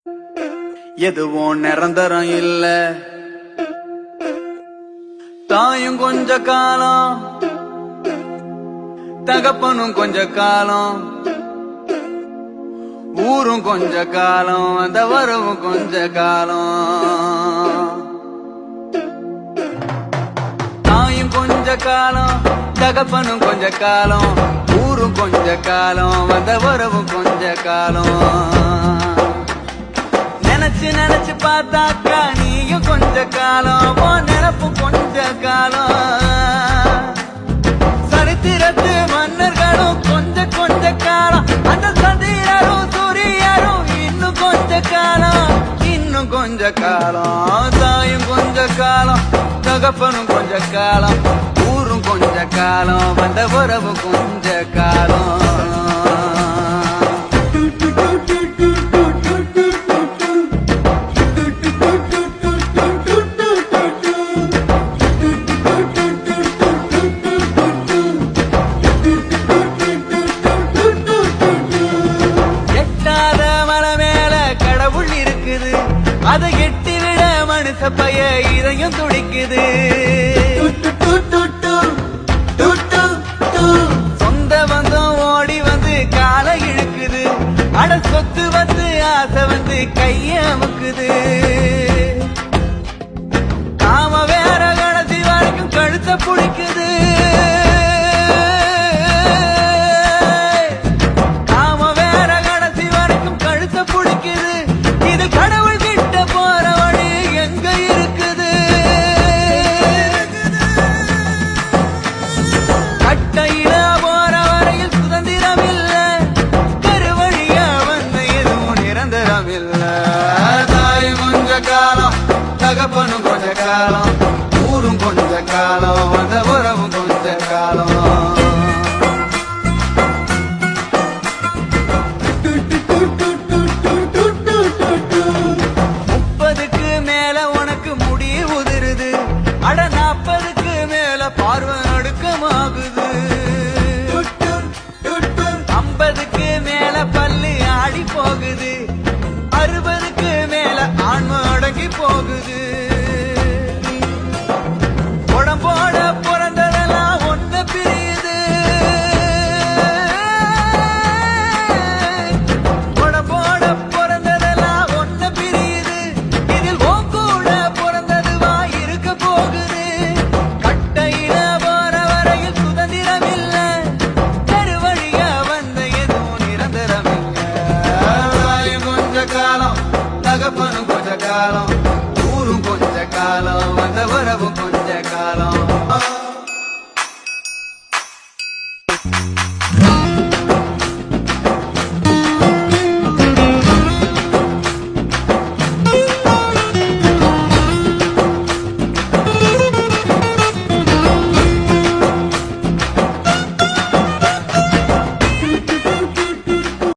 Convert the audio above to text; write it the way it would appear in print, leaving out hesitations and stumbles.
எதுவும் நிரந்தரம் இல்ல, தாயும் கொஞ்ச காலம், தகப்பனும் கொஞ்ச காலம், ஊரும் கொஞ்ச காலம், அந்த வரவும் கொஞ்ச காலம். தாயும் கொஞ்ச காலம், தகப்பனும் கொஞ்ச காலம், ஊரும் கொஞ்ச காலம், அந்த வரவும் கொஞ்ச காலம். நினைச்சு நினைச்சு பார்த்தாக்கா நீயும் கொஞ்ச காலம், நினப்பும் கொஞ்ச காலம். சரித்திரத்து மன்னர்களும் கொஞ்ச கொஞ்ச காலம், அந்த சந்திரரும் சூரியரும் இன்னும் கொஞ்ச காலம், இன்னும் கொஞ்ச காலம். தாயும் கொஞ்ச காலம், தகப்பனும் கொஞ்ச காலம், ஊரும் கொஞ்ச காலம், வந்த உறவு கொஞ்ச காலம். அதை எட்டி விட மனுஷ பைய இதையும் துடிக்குது. சொந்த பந்தம் ஓடி வந்து காலை இழுக்குது, அட சொத்து வந்து ஆசை வந்து கைய அமுக்குது. காம வேற கடைசி வரைக்கும் கழுத்த புடிக்குது. காம வேற கடைசி வரைக்கும் கழுத்த புடிக்குது. இது கடவுள் தகப்பனும் கொஞ்ச காலம், ஊரும் கொஞ்ச காலம், வந்த உறவும் கொஞ்ச காலம். முப்பதுக்கு மேல உனக்கு முடி உதிருது, அட 40க்கு மேல பார்வை நடுக்கமாகுது. 50க்கு மேல பல்லு ஆடி போகுது, 60க்கு மேல ஆன்ம அடங்கி போகுது. உடம்போட பிறந்ததெல்லாம் ஒண்ணு பிரியுது, உடம்போட பிறந்ததெல்லாம் ஒண்ணு பிரியுது. இதில் உன் கூட பிறந்ததுவா இருக்க போகுது. கட்டையில போற வரையில் சுதந்திரம் இல்ல, தெருவழியா வந்த எதுவும் நிரந்தரம் இல்ல. கொஞ்ச காலம், தகப்பனும் கொஞ்ச காலம்,